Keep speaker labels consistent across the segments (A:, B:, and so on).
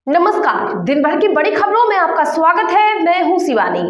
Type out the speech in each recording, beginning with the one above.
A: नमस्कार, दिन भर की बड़ी खबरों में आपका स्वागत है। मैं हूं शिवानी।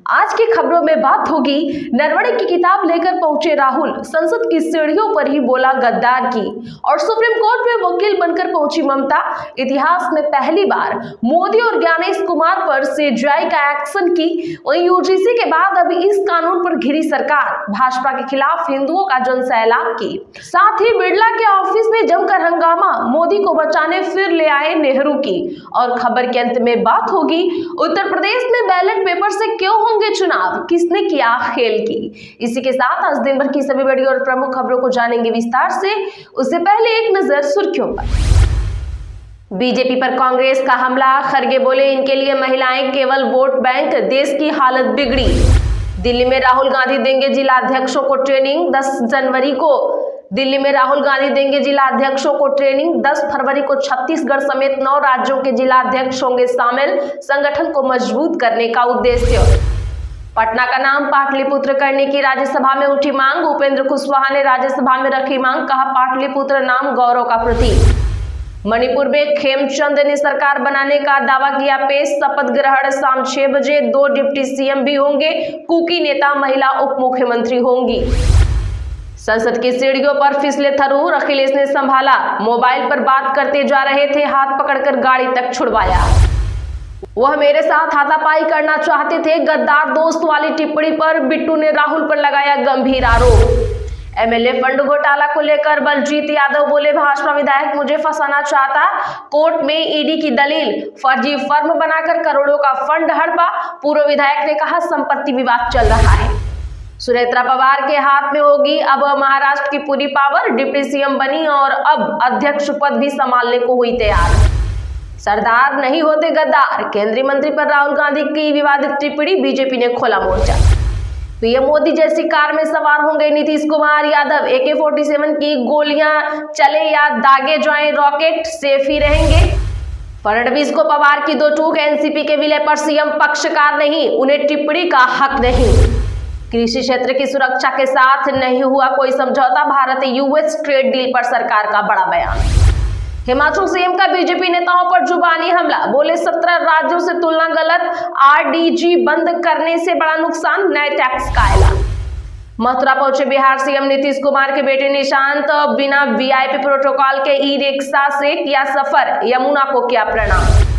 A: आज की खबरों में बात होगी नरवणे की किताब लेकर पहुंचे राहुल, संसद की सीढ़ियों पर ही बोला गद्दार की, और सुप्रीम कोर्ट में वकील बनकर पहुंची ममता। इतिहास में पहली बार मोदी और ज्ञानेश कुमार पर सीजेआई का एक्शन की। वहीं यूजीसी के बाद अभी इस कानून पर घिरी सरकार, भाजपा के खिलाफ हिंदुओं का जनसैलाब की। साथ ही बिरला के ऑफिस में जमकर हंगामा, मोदी को बचाने फिर ले आए नेहरू की। और खबर के अंत में बात होगी उत्तर प्रदेश में बैलेट पेपर से क्यों होंगे चुनाव, किसने किया खेल की। इसी के साथ आज दिन भर की सभी बड़ी और प्रमुख खबरों को जानेंगे विस्तार से। उससे पहले एक नजर सुर्खियों पर। बीजेपी पर कांग्रेस का हमला, खरगे बोले इनके लिए महिलाएं केवल वोट बैंक, देश की हालत बिगड़ी। दिल्ली में राहुल गांधी देंगे जिला अध्यक्षों को ट्रेनिंग, 10 जनवरी को दिल्ली में राहुल गांधी देंगे जिला अध्यक्षों को ट्रेनिंग। 10 फरवरी को छत्तीसगढ़ समेत 9 राज्यों के जिला अध्यक्ष होंगे शामिल, संगठन को मजबूत करने का उद्देश्य। पटना का नाम पाटलिपुत्र करने की राज्यसभा में उठी मांग, उपेंद्र कुशवाहा ने राज्यसभा में रखी मांग, कहा पाटलिपुत्र नाम गौरव का प्रतीक। मणिपुर में खेमचंद ने सरकार बनाने का दावा किया पेश, शपथ ग्रहण शाम 6 बजे, 2 डिप्टी सीएम भी होंगे, कुकी नेता महिला उप मुख्यमंत्री होंगी। संसद की सीढ़ियों पर फिसले थरूर, अखिलेश ने संभाला, मोबाइल पर बात करते जा रहे थे, हाथ पकड़कर गाड़ी तक छुड़वाया। वह मेरे साथ हाथापाई करना चाहते थे, गद्दार दोस्त वाली टिप्पणी पर बिट्टू ने राहुल पर लगाया गंभीर आरोप। एमएलए फंड घोटाला को लेकर बलजीत यादव बोले भाजपा विधायक मुझे फंसाना चाहता, कोर्ट में ईडी की दलील, फर्जी फर्म बनाकर करोड़ों का फंड हड़पा। पूर्व विधायक ने कहा संपत्ति विवाद चल रहा है। सुनेत्रा पवार के हाथ में होगी अब महाराष्ट्र की पूरी पावर, डिप्टी सीएम बनी और अब अध्यक्ष पद भी संभालने को हुई तैयार। सरदार नहीं होते गद्दार, केंद्रीय मंत्री पर राहुल गांधी की विवादित टिप्पणी, बीजेपी ने खोला मोर्चा। पीएम मोदी जैसी कार में सवार होंगे नीतीश कुमार यादव, AK-47 की गोलियां चले या दागे जाएं रॉकेट, सेफ ही रहेंगे। फडणवीस को पवार की 2 टूक, एनसीपी के विलय पर सीएम पक्षकार नहीं, उन्हें टिप्पणी का हक नहीं। कृषि क्षेत्र की सुरक्षा के साथ नहीं हुआ कोई समझौता, भारत यूएस ट्रेड डील पर सरकार का बड़ा बयान। हिमाचल सीएम का बीजेपी नेताओं पर जुबानी हमला, बोले 17 राज्यों से तुलना गलत, आरडीजी बंद करने से बड़ा नुकसान, नए टैक्स का ऐलान। मथुरा पहुंचे बिहार सीएम नीतीश कुमार के बेटे निशांत, बिना वीआईपी प्रोटोकॉल के ई रिक्शा से किया सफर, यमुना को किया प्रणाम।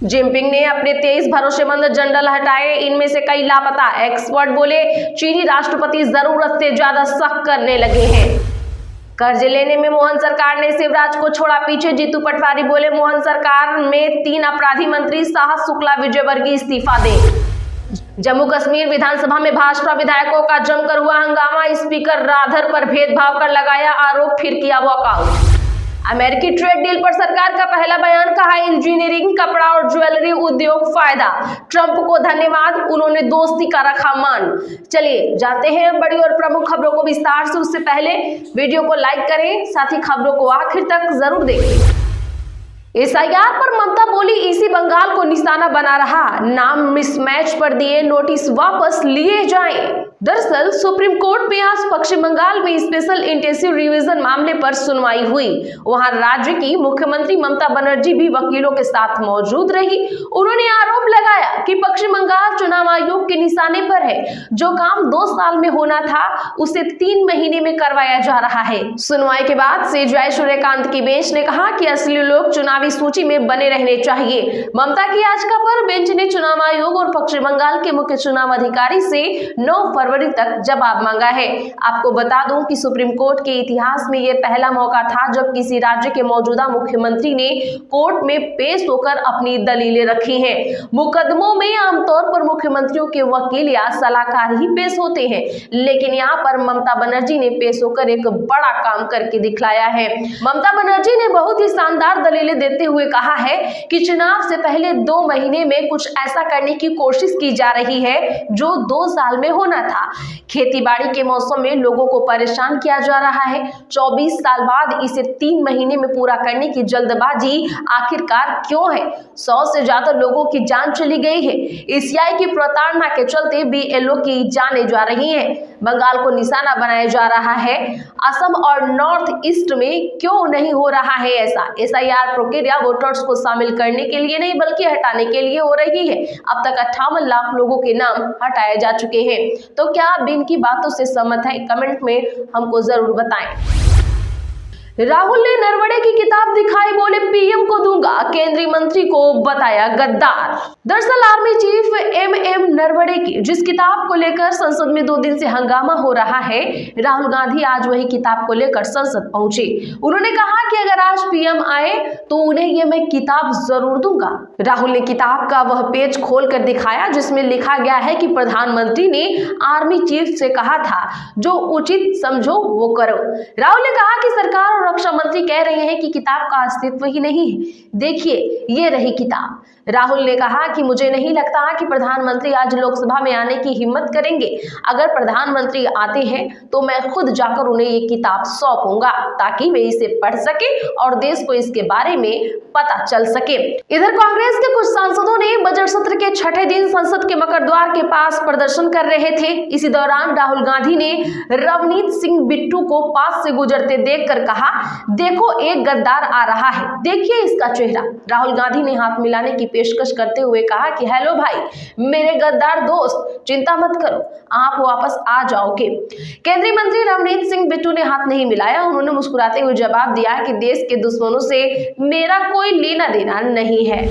A: जिनपिंग ने अपने 23 भरोसेमंद जनरल हटाए, इनमें से कई लापता। एक्सपर्ट बोले चीनी राष्ट्रपति जरूरत से ज्यादा शक करने लगे हैं। कर्ज लेने में मोहन सरकार ने शिवराज को छोड़ा पीछे, जीतू पटवारी बोले मोहन सरकार में 3 अपराधी मंत्री साहस शुक्ला विजयवर्गीय इस्तीफा दें। जम्मू कश्मीर विधानसभा में भाजपा विधायकों का जमकर हुआ हंगामा, स्पीकर राधर पर भेदभाव कर लगाया आरोप, फिर किया वॉकआउट। अमेरिकी ट्रेड डील पर सरकार का पहला बयान, कहा इंजीनियरिंग, कपड़ा और ज्वेलरी उद्योग फायदा, ट्रंप को धन्यवाद, उन्होंने दोस्ती का रखा मान। चलिए जानते हैं बड़ी और प्रमुख खबरों को विस्तार से। उससे पहले वीडियो को लाइक करें, साथ ही खबरों को आखिर तक जरूर देखें। एसआईआर पर ममता बोली ईसी बंगाल को निशाना बना रहा, नाम मिसमैच पर दिए नोटिस वापस लिए जाएं। दरअसल सुप्रीम कोर्ट में आज पश्चिम बंगाल में स्पेशल इंटेंसिव रिवीजन मामले पर सुनवाई हुई। वहां राज्य की मुख्यमंत्री ममता बनर्जी भी वकीलों के साथ मौजूद रही। उन्होंने आरोप लगाया कि पश्चिम बंगाल चुनाव आयोग के निशाने पर है, जो काम 2 साल में होना था उसे 3 महीने में करवाया जा रहा है। सुनवाई के बाद सीजेआई सूर्यकांत की बेंच ने कहा कि असली लोग चुनावी सूची में बने रहने चाहिए। ममता की याचिका पर बेंच ने चुनाव आयोग और पश्चिम बंगाल के मुख्य चुनाव अधिकारी से 9 फरवरी तक जवाब मांगा है। आपको बता दूं कि सुप्रीम कोर्ट के इतिहास में यह पहला मौका था जब किसी राज्य के मौजूदा मुख्यमंत्री ने कोर्ट में पेश होकर अपनी दलीलें रखी हैं। मुकदमों में आमतौर पर मुख्यमंत्रियों के वकील या सलाहकार ही पेश होते हैं, लेकिन यहाँ पर ममता बनर्जी ने पेश होकर एक बड़ा काम करके दिखलाया है। ममता बनर्जी ने बहुत ही शानदार दलीलें देते हुए कहा है कि चुनाव से पहले 2 महीने में कुछ ऐसा करने की कोशिश की जा रही है जो 2 साल में होना था। खेतीबाड़ी के मौसम में लोगों को परेशान किया जा रहा है। 24 साल बाद इसे 3 महीने में पूरा करने की जल्दबाजी आखिरकार क्यों है? 100 से ज्यादा लोगों की जान चली गई है। ईसीआई की प्रताड़ना के चलते बीएलओ की जानें जा रही हैं। बंगाल को निशाना बनाया जा रहा है। असम और नॉर्थ ईस्ट में क्यों नहीं हो रहा है ऐसा? SIR प्रक्रिया वोटर्स को शामिल करने के लिए नहीं बल्कि हटाने के लिए हो रही है। अब तक 58 लाख लोगों के नाम हटाए जा चुके हैं। तो क्या आप इनकी बातों से सहमत हैं? कमेंट में हमको जरूर बताएं। राहुल ने नरवणे की किताब दिखाई, बोले PM को दूंगा, केंद्रीय मंत्री को बताया गद्दार। दरअसल आर्मी चीफ MM नरवणे की जिस किताब को लेकर संसद में 2 दिन से हंगामा हो रहा है, राहुल गांधी आज वही किताब को लेकर संसद पहुंचे। उन्होंने कहा कि अगर आज PM आए तो उन्हें ये मैं किताब जरूर दूंगा। राहुल ने किताब का वह पेज खोल कर दिखाया जिसमें लिखा गया है कि प्रधानमंत्री ने आर्मी चीफ से कहा था जो उचित समझो वो करो। राहुल ने कहा कि सरकार और रक्षा मंत्री कह रहे हैं कि किताब का अस्तित्व ही नहीं है, देखिए ये रही किताब। राहुल ने कहा कि मुझे नहीं लगता कि प्रधानमंत्री आज लोकसभा में आने की हिम्मत करेंगे। अगर प्रधानमंत्री आते हैं तो मैं खुद जाकर उन्हें ये किताब सौंपूंगा ताकि वे इसे पढ़ सके और देश को इसके बारे में पता चल सके। इधर कांग्रेस के कुछ सांसदों ने बजट सत्र के 6ठे दिन संसद के मकर द्वार के पास प्रदर्शन कर रहे थे। इसी दौरान राहुल गांधी ने रवनीत सिंह बिट्टू को पास से गुजरते देखकर कहा, देखो एक गद्दार आ रहा है, देखिए इसका चेहरा। राहुल गांधी ने हाथ मिलाने की पेशकश करते हुए कहा कि हेलो भाई, मेरे गद्दार दोस्त, चिंता मत करो, आप वापस आ जाओगे। केंद्रीय मंत्री रवनीत सिंह बिट्टू ने हाथ नहीं मिलाया। उन्होंने मुस्कुराते हुए जवाब दिया कि देश के दुश्मनों से मेरा कोई लेना देना नहीं है।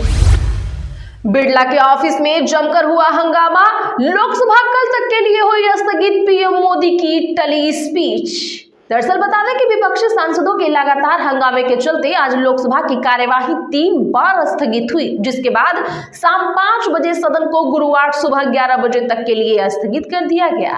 A: बिड़ला के ऑफिस में जमकर हुआ हंगामा, लोकसभा कल तक के लिए हुई स्थगित, PM मोदी की टली स्पीच। दरअसल बता दें कि विपक्षी सांसदों के लगातार हंगामे के चलते आज लोकसभा की कार्यवाही 3 बार स्थगित हुई, जिसके बाद शाम 5 बजे सदन को गुरुवार सुबह 11 बजे तक के लिए स्थगित कर दिया गया।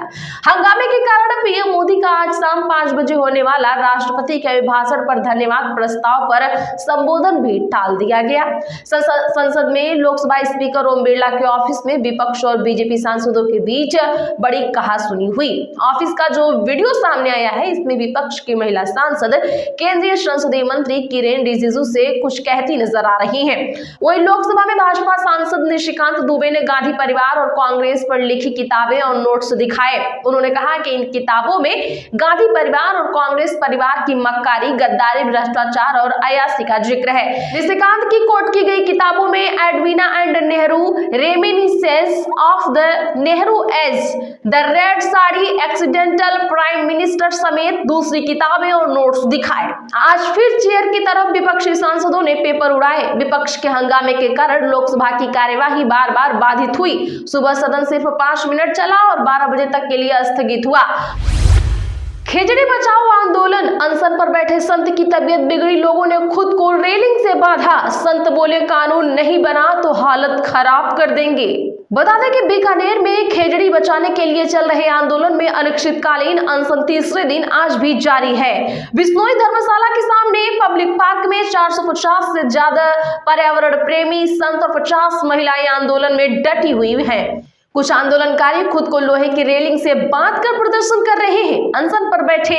A: हंगामे के कारण PM मोदी का आज शाम 5 बजे होने वाला राष्ट्रपति के अभिभाषण पर धन्यवाद प्रस्ताव पर संबोधन भी टाल दिया गया। संसद में लोकसभा स्पीकर ओम बिड़ला के ऑफिस में विपक्ष और बीजेपी सांसदों के बीच बड़ी कहासुनी हुई। ऑफिस का जो वीडियो सामने आया है, इसमें विपक्ष की महिला सांसद केंद्रीय संसदीय मंत्री किरेन रिजिजू से कुछ कहती नजर आ रही हैं। वहीं लोकसभा में भाजपा सांसद निशिकांत दुबे ने गांधी परिवार और कांग्रेस पर लिखी किताबें और नोट्स दिखाए। उन्होंने कहा कि इन किताबों में गांधी परिवार और कांग्रेस परिवार की मक्कारी, गद्दारी, भ्रष्टाचार और अयासी का जिक्र है। निशिकांत की कोट की गई किताबों में Edwina and Nehru, reminiscences of the Nehru age, the red sari, accidental prime minister समेत दूसरी किताबें और नोट्स दिखाए। आज फिर चेयर की तरफ विपक्षी सांसदों ने पेपर उड़ाए। विपक्ष के हंगामे के कारण लोकसभा की कार्यवाही बार बार बाधित हुई। सुबह सदन सिर्फ 5 मिनट चला और 12 बजे तक के लिए स्थगित हुआ। खेजड़ी बचाओ आंदोलन, अनशन पर बैठे संत की तबीयत बिगड़ी, लोगों ने खुद को रेलिंग से बांधा। संत बोले कानून नहीं बना तो हालत खराब कर देंगे। बता दें कि बीकानेर में खेजड़ी बचाने के लिए चल रहे आंदोलन में अनिश्चितकालीन अनशन तीसरे दिन आज भी जारी है। बिश्नोई धर्मशाला के सामने पब्लिक पार्क में 450 से ज्यादा पर्यावरण प्रेमी संत और 50 महिलाएं आंदोलन में डटी हुई हैं। कुछ आंदोलनकारी खुद को लोहे की रेलिंग से बांधकर प्रदर्शन कर रहे हैं। अनशन पर बैठे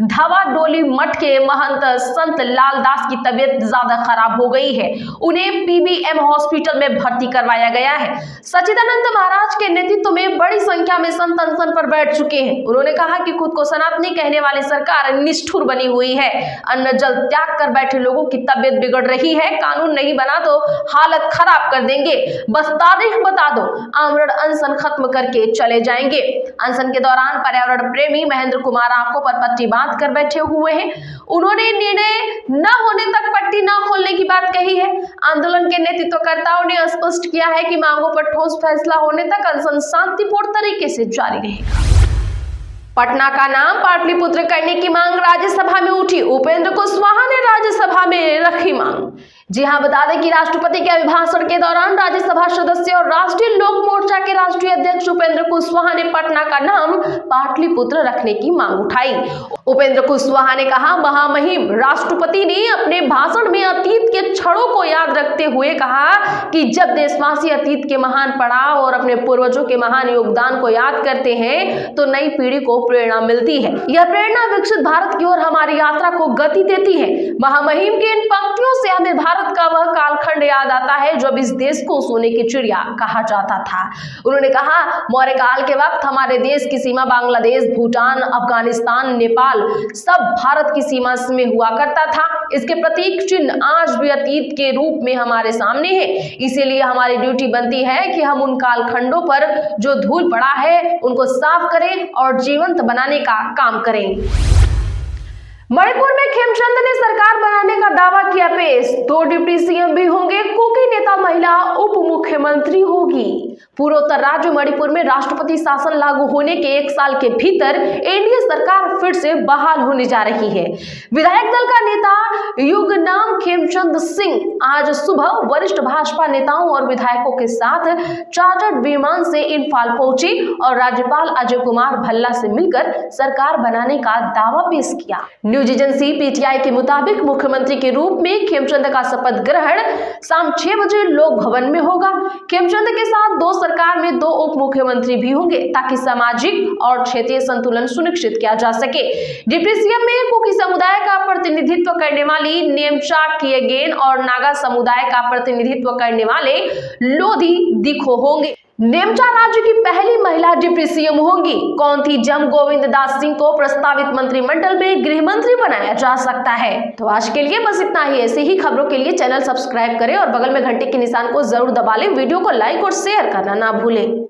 A: धावा डोली मठ के महंत संत लालदास की तबीयत ज्यादा खराब हो गई है। उन्हें PBM हॉस्पिटल में भर्ती करवाया गया है। सच्चिदानंद महाराज के नेतृत्व में बड़ी संख्या में संत अनशन पर बैठ चुके हैं। उन्होंने कहा कि खुद को सनातनी कहने वाली सरकार निष्ठुर बनी हुई है। अन्न जल त्याग कर बैठे लोगों की तबीयत बिगड़ रही है। कानून नहीं बना तो हालत खराब कर देंगे, बस तारीख बता दो, आमरण अनशन खत्म करके चले जाएंगे। अनशन के दौरान पर्यावरण प्रेमी महेंद्र कुमार आंखों पर पट्टी बांध कर बैठे हुए हैं। उन्होंने निर्णय न होने तक पट्टी न खोलने की बात कही है। आंदोलन के नेतृत्वकर्ताओं ने स्पष्ट किया है कि मांगों पर ठोस फैसला होने तक अनशन शांतिपूर्ण तरीके से जारी रहेगा। पटना का नाम पाटलिपुत्र करने की मांग राज्यसभा में उठी, उपेंद्र कुशवाहा ने राज्यसभा में रखी मांग। जी हां, बता दें कि राष्ट्रपति के अभिभाषण के दौरान राज्यसभा सदस्य और राष्ट्रीय लोक मोर्चा के राष्ट्रीय अध्यक्ष उपेंद्र कुशवाहा ने पटना का नाम पाटलिपुत्र रखने की मांग उठाई। उपेंद्र कुशवाहा ने कहा, महामहिम राष्ट्रपति ने अपने भाषण में अतीत के क्षणों को याद रखते हुए कहा कि जब देशवासी अतीत के महान पड़ाव और अपने पूर्वजों के महान योगदान को याद करते हैं तो नई पीढ़ी को प्रेरणा मिलती है। यह प्रेरणा विकसित भारत की ओर हमारी यात्रा को गति देती है। महामहिम की इन पंक्तियों से हमें भारत का वह कालखंड याद आता है जब इस देश को सोने की चिड़िया कहा जाता था। उन्होंने कहा, मौर्य काल के वक्त हमारे देश की सीमा बांग्लादेश, भूटान, अफगानिस्तान, नेपाल सब भारत की सीमा में हुआ करता था। इसके प्रतीक चिन्ह आज भी अतीत के रूप में हमारे सामने है। इसीलिए हमारी ड्यूटी बनती है कि हम उन कालखंडों पर जो धूल पड़ा है उनको साफ करें और जीवंत बनाने का काम करें। मणिपुर में खेमचंद ने सरकार बनाने का दावा किया पेश। 2 डिप्टी सीएम भी होंगे, कुकी नेता महिला उप मुख्यमंत्री होगी। पूर्वोत्तर राज्य मणिपुर में राष्ट्रपति शासन लागू होने के 1 साल के भीतर एनडीए सरकार फिर से बहाल होने जा रही है। विधायक दल का नेता युगनाम खेमचंद सिंह आज सुबह वरिष्ठ भाजपा नेताओं और विधायकों के साथ चार्टर्ड विमान से इम्फाल पहुंचे और राज्यपाल अजय कुमार भल्ला से मिलकर सरकार बनाने का दावा पेश किया। न्यूज एजेंसी पीटीआई के मुताबिक मुख्यमंत्री के रूप में खेमचंद का शपथ ग्रहण शाम 6 बजे लोक भवन में होगा। खेमचंद के साथ 2 सरकार में 2 उप मुख्यमंत्री भी होंगे ताकि सामाजिक और क्षेत्रीय संतुलन सुनिश्चित किया जा सके। डिप्टी सीएम में कुकी समुदाय का प्रतिनिधित्व करने वाली नेमचा किएगेन और नागा समुदाय का प्रतिनिधित्व करने वाले लोधी दिखो होंगे। नेमचा राज्य की पहली महिला डिप्टी सीएम होंगी। कौंथीजम गोविंद दास सिंह को प्रस्तावित मंत्रिमंडल में गृह मंत्री बनाया जा सकता है। तो आज के लिए बस इतना ही। ऐसे ही खबरों के लिए चैनल सब्सक्राइब करें और बगल में घंटे के निशान को जरूर दबा लें। वीडियो को लाइक और शेयर करना ना भूलें।